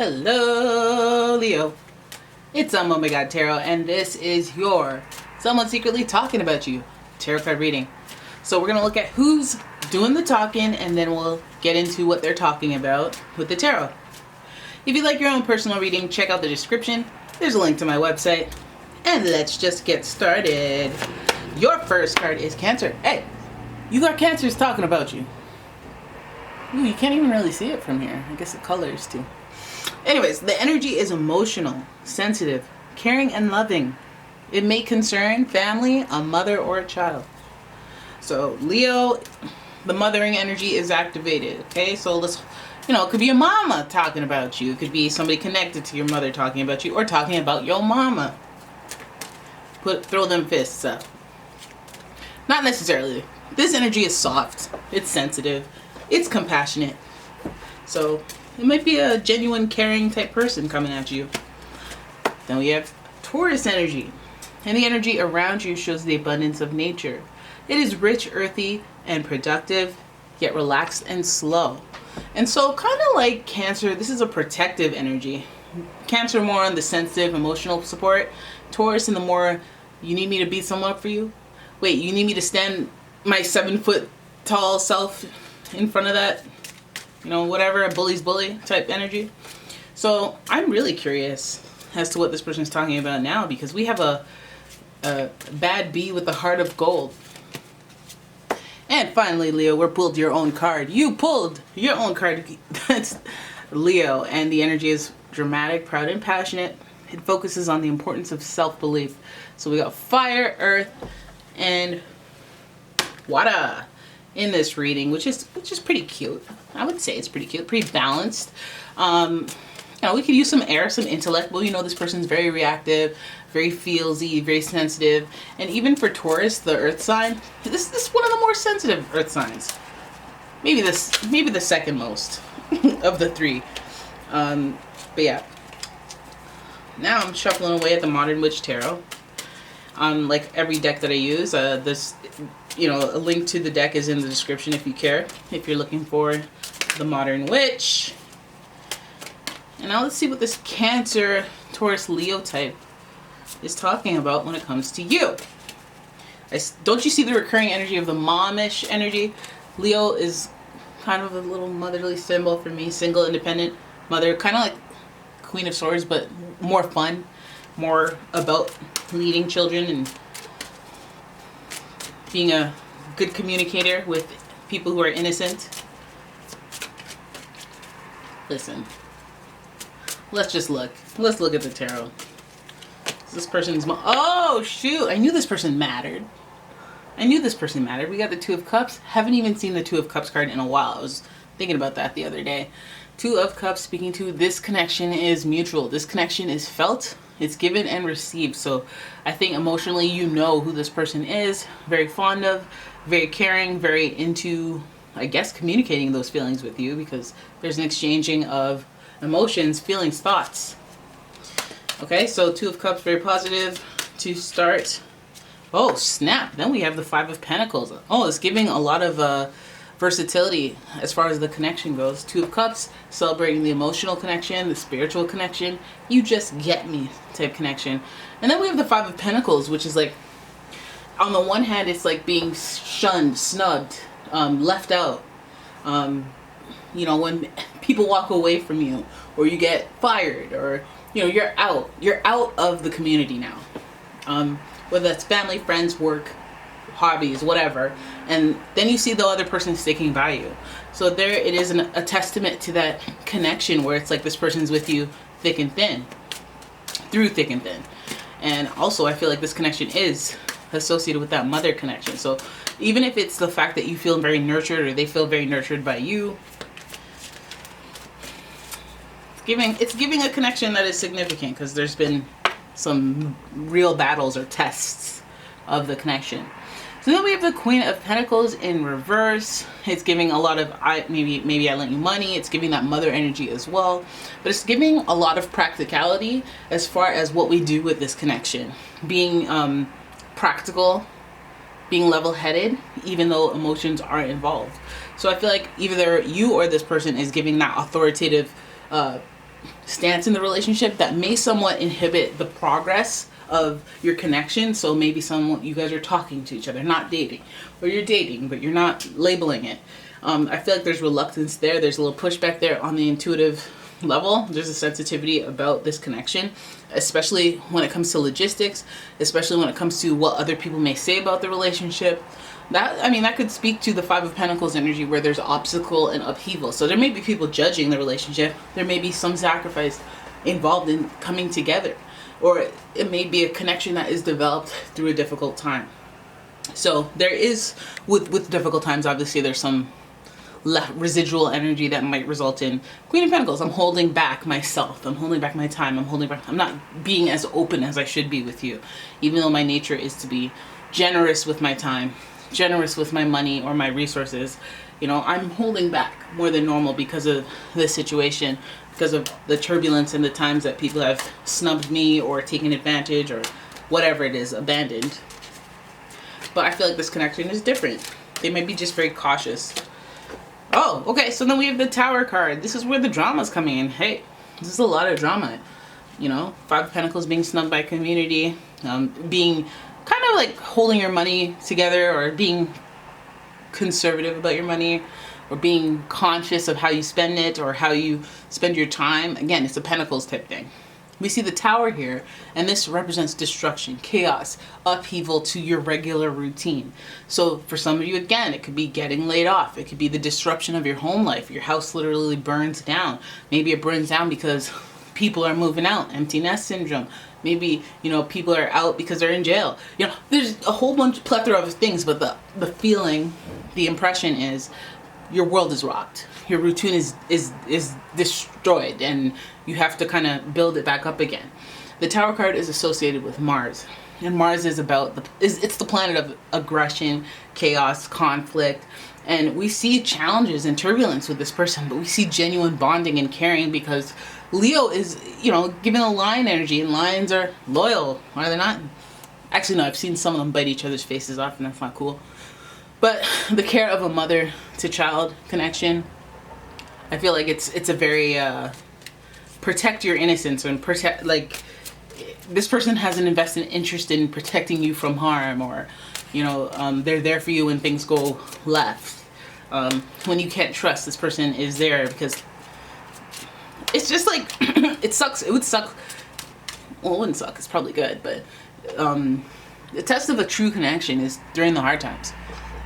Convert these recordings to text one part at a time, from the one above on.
Hello, Leo. It's umomgtarot, and this is your Someone Secretly Talking About You tarot card reading. So we're going to look at who's doing the talking, and then we'll get into what they're talking about with the tarot. If you'd like your own personal reading, check out the description. There's a link to my website. And let's just get started. Your first card is Cancer. Hey, you got Cancers talking about you. Ooh, you can't even really see it from here. I guess the colors too. Anyways, the energy is emotional, sensitive, caring, and loving. It may concern family, a mother, or a child. So Leo, the mothering energy is activated. Okay, so let's, it could be a mama talking about you. It could be somebody connected to your mother talking about you, or talking about your mama. Throw them fists up. Not necessarily. This energy is soft. It's sensitive. It's compassionate. So it might be a genuine, caring type person coming at you. Then we have Taurus energy. And the energy around you shows the abundance of nature. It is rich, earthy, and productive, yet relaxed and slow. And so kind of like Cancer, this is a protective energy. Cancer more on the sensitive, emotional support. Taurus in the more, you need me to beat someone up for you? Wait, you need me to stand my 7-foot tall self in front of that? Whatever, a bully's bully type energy. So I'm really curious as to what this person's talking about now, because we have a bad bee with the heart of gold. And finally, Leo, we pulled your own card. You pulled your own card. That's Leo, and the energy is dramatic, proud, and passionate. It focuses on the importance of self-belief. So we got fire, earth, and water in this reading, which is pretty cute. I would say it's pretty cute, pretty balanced. We could use some air, some intellect. Well, this person's very reactive, very feelsy, very sensitive. And even for Taurus, the earth sign, this is one of the more sensitive earth signs. Maybe the second most of the three. But yeah. Now I'm shuffling away at the Modern Witch Tarot. Like every deck that I use, this, a link to the deck is in the description if you care, if you're looking for the Modern Witch. And now let's see what this Cancer, Taurus, Leo type is talking about when it comes to you. Don't you see the recurring energy of the momish energy? Leo is kind of a little motherly symbol for me, single, independent mother, kind of like Queen of Swords, but more fun, more about leading children and being a good communicator with people who are innocent. Listen, let's just look. Let's look at the tarot. This person's oh shoot! I knew this person mattered. We got the Two of Cups. Haven't even seen the Two of Cups card in a while. I was thinking about that the other day. Two of Cups speaking to this connection is mutual. This connection is felt. It's given and received. So I think emotionally who this person is. Very fond of, very caring, very into, I guess, communicating those feelings with you, because there's an exchanging of emotions, feelings, thoughts. Okay, so Two of Cups, very positive to start. Oh, snap. Then we have the Five of Pentacles. Oh, it's giving a lot of versatility as far as the connection goes. Two of Cups, celebrating the emotional connection, the spiritual connection, you just get me type connection. And then we have the Five of Pentacles, which is like, on the one hand, it's like being shunned, snubbed, left out. When people walk away from you, or you get fired, or you're out of the community now. Whether that's family, friends, work, hobbies, whatever, and then you see the other person sticking by you. So there it is, a testament to that connection where it's like this person's with you thick and thin, through thick and thin. And also I feel like this connection is associated with that mother connection. So even if it's the fact that you feel very nurtured, or they feel very nurtured by you, it's giving a connection that is significant, because there's been some real battles or tests of the connection. So then we have the Queen of Pentacles in reverse. It's giving a lot of, maybe I lent you money. It's giving that mother energy as well. But it's giving a lot of practicality as far as what we do with this connection. Being practical, being level-headed, even though emotions are involved. So I feel like either you or this person is giving that authoritative stance in the relationship that may somewhat inhibit the progress of your connection. So maybe you guys are talking to each other, not dating, or you're dating, but you're not labeling it. I feel like there's reluctance there. There's a little pushback there on the intuitive level. There's a sensitivity about this connection, especially when it comes to logistics, especially when it comes to what other people may say about the relationship. That could speak to the Five of Pentacles energy, where there's obstacle and upheaval. So there may be people judging the relationship. There may be some sacrifice involved in coming together, or it may be a connection that is developed through a difficult time. So there is, with difficult times, obviously there's some residual energy that might result in Queen of Pentacles. I'm holding back myself. I'm holding back my time. I'm not being as open as I should be with you, even though my nature is to be generous with my time, generous with my money or my resources. You know, I'm holding back more than normal because of this situation, because of the turbulence and the times that people have snubbed me or taken advantage or whatever it is, abandoned. But I feel like this connection is different. They may be just very cautious. Oh, okay, so then we have the Tower card. This is where the drama's coming in. Hey, this is a lot of drama. You know, Five of Pentacles being snubbed by community, being kind of like holding your money together, or being conservative about your money, or being conscious of how you spend it or how you spend your time. Again, it's a Pentacles type thing. We see the Tower here, and this represents destruction, chaos, upheaval to your regular routine. So for some of you, again, it could be getting laid off. It could be the disruption of your home life. Your house literally burns down. Maybe it burns down because people are moving out, empty nest syndrome. Maybe, you know, people are out because they're in jail. You know, there's a whole plethora of things, but the feeling, the impression is your world is rocked. Your routine is destroyed, and you have to kind of build it back up again. The Tower card is associated with Mars, and Mars is about it's the planet of aggression, chaos, conflict, and we see challenges and turbulence with this person, but we see genuine bonding and caring, because Leo is, you know, given a lion energy, and lions are loyal, are they not? Actually, no, I've seen some of them bite each other's faces off, and that's not cool. But the care of a mother to child connection, I feel like it's a very protect your innocence, and protect, like, this person has an invested interest in protecting you from harm, or, you know, they're there for you when things go left. When you can't trust, this person is there, because it's just like it sucks. It would suck. Well, it wouldn't suck. It's probably good, but the test of a true connection is during the hard times.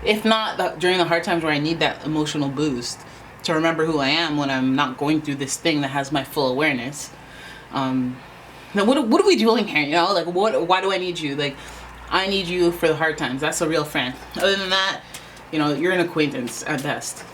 If not during the hard times where I need that emotional boost to remember who I am when I'm not going through this thing that has my full awareness. Now what are we doing here? You know, like, why do I need you? Like, I need you for the hard times. That's a real friend. Other than that, you know, you're an acquaintance at best.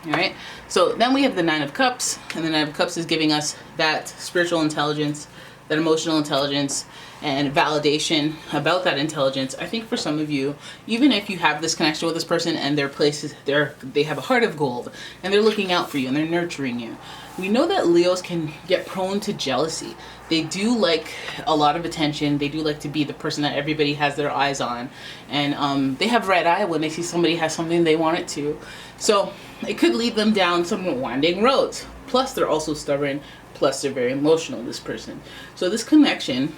All right. So then we have the Nine of Cups, and the Nine of Cups is giving us that spiritual intelligence, that emotional intelligence, and validation about that intelligence. I think for some of you, even if you have this connection with this person and they have a heart of gold, and they're looking out for you and they're nurturing you, we know that Leos can get prone to jealousy. They do like a lot of attention. They do like to be the person that everybody has their eyes on, and they have red eye when they see somebody has something they want it to. So it could lead them down some winding roads. Plus, they're also stubborn. Plus, they're very emotional, this person. So this connection,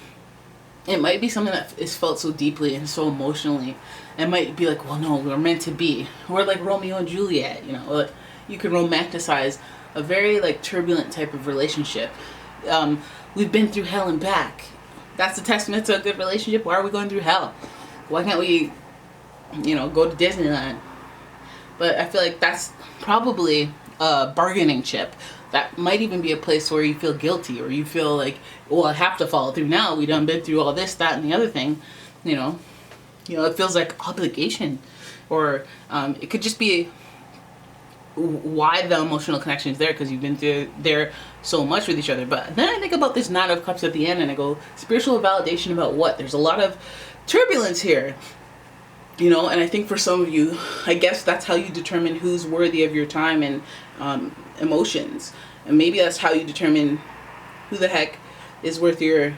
it might be something that is felt so deeply and so emotionally. It might be like, well, no, we're meant to be. We're like Romeo and Juliet, you know. You could romanticize a very, like, turbulent type of relationship. We've been through hell and back. That's a testament to a good relationship. Why are we going through hell? Why can't we, you know, go to Disneyland? But I feel like that's probably a bargaining chip. That might even be a place where you feel guilty, or you feel like, well, I have to follow through now. We done been through all this, that, and the other thing. You know, it feels like obligation, or it could just be why the emotional connection is there, because you've been through there so much with each other. But then I think about this Nine of Cups at the end, and I go, spiritual validation about what? There's a lot of turbulence here. You know, and I think for some of you, I guess that's how you determine who's worthy of your time and emotions. And maybe that's how you determine who the heck is worth your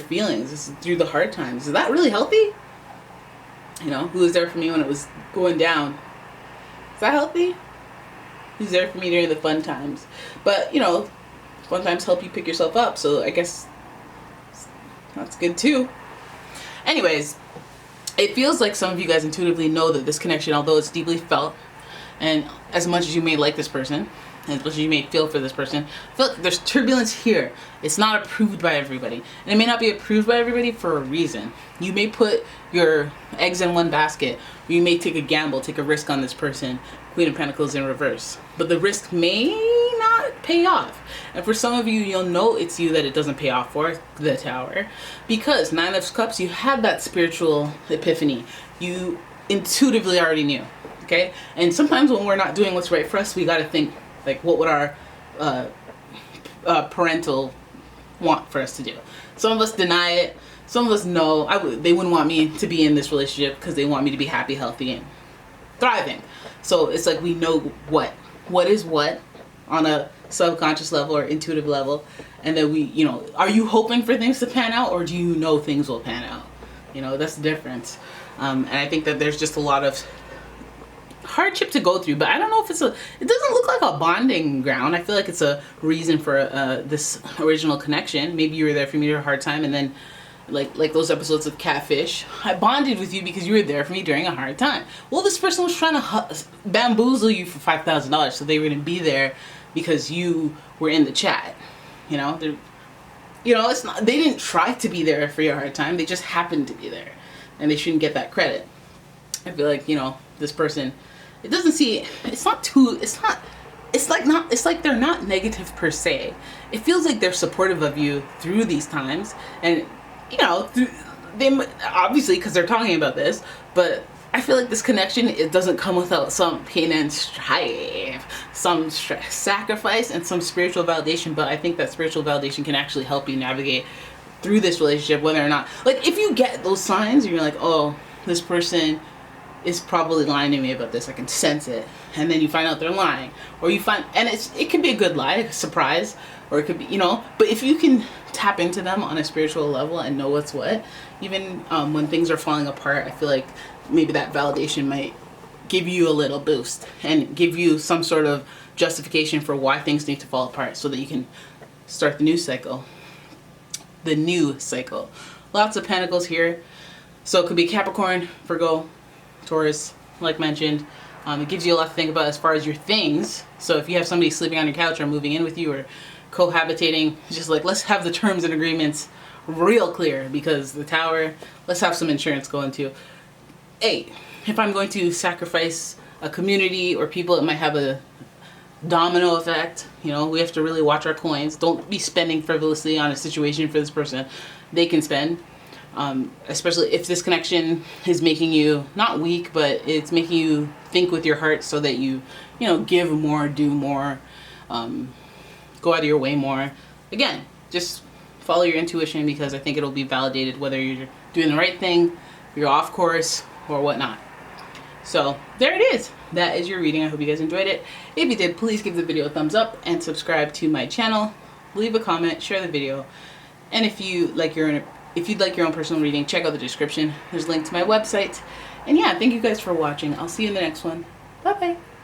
feelings, is through the hard times. Is that really healthy? You know, who was there for me when it was going down? Is that healthy? Who's there for me during the fun times? But, you know, sometimes help you pick yourself up. So I guess that's good too. Anyways, it feels like some of you guys intuitively know that this connection, although it's deeply felt, and as much as you may like this person, as much as you may feel for this person, I feel like there's turbulence here. It's not approved by everybody. And it may not be approved by everybody for a reason. You may put your eggs in one basket, or you may take a gamble, take a risk on this person, Queen of Pentacles in reverse. But the risk may not pay off. And for some of you, you'll know it's you that it doesn't pay off for, the Tower. Because Nine of Cups, you had that spiritual epiphany. You intuitively already knew. Okay? And sometimes when we're not doing what's right for us, we got to think, like, what would our parental want for us to do? Some of us deny it. Some of us know they wouldn't want me to be in this relationship because they want me to be happy, healthy, and thriving. So it's like we know what is what on a subconscious level or intuitive level. And then we, you know, are you hoping for things to pan out, or do you know things will pan out? You know, that's the difference. And I think that there's just a lot of hardship to go through, but I don't know if it doesn't look like a bonding ground. I feel like it's a reason for this original connection. Maybe you were there for me during a hard time, and then like those episodes of Catfish, I bonded with you because you were there for me during a hard time. Well, this person was trying to bamboozle you for $5,000, so they were going to be there because you were in the chat. You know, it's not, they didn't try to be there for your hard time. They just happened to be there, and they shouldn't get that credit. I feel like, you know, this person, it doesn't see, it's like they're not negative per se. It feels like they're supportive of you through these times, and you know, they obviously, because they're talking about this, but I feel like this connection, it doesn't come without some pain and strife, some sacrifice, and some spiritual validation. But I think that spiritual validation can actually help you navigate through this relationship, whether or not, like, if you get those signs and you're like, oh, this person is probably lying to me about this, I can sense it, and then you find out they're lying, or you find, and it can be a good lie, like a surprise, or it could be, you know, but if you can tap into them on a spiritual level and know what's what, even when things are falling apart, I feel like maybe that validation might give you a little boost and give you some sort of justification for why things need to fall apart, so that you can start the new cycle. Lots of pentacles here, so it could be Capricorn, Virgo, Taurus, like mentioned. It gives you a lot to think about as far as your things. So if you have somebody sleeping on your couch or moving in with you or cohabitating, just like, let's have the terms and agreements real clear, because the Tower, let's have some insurance going too. Hey, if I'm going to sacrifice a community or people, it might have a domino effect. You know, we have to really watch our coins. Don't be spending frivolously on a situation for this person. They can spend. Especially if this connection is making you not weak, but it's making you think with your heart, so that you know, give more, do more, go out of your way more. Again, just follow your intuition, because I think it'll be validated whether you're doing the right thing, you're off course, or whatnot. So there it is. That is your reading. I hope you guys enjoyed it. If you did, please give the video a thumbs up and subscribe to my channel. Leave a comment, share the video, and if you'd like your own personal reading, check out the description. There's a link to my website. And yeah, thank you guys for watching. I'll see you in the next one. Bye bye.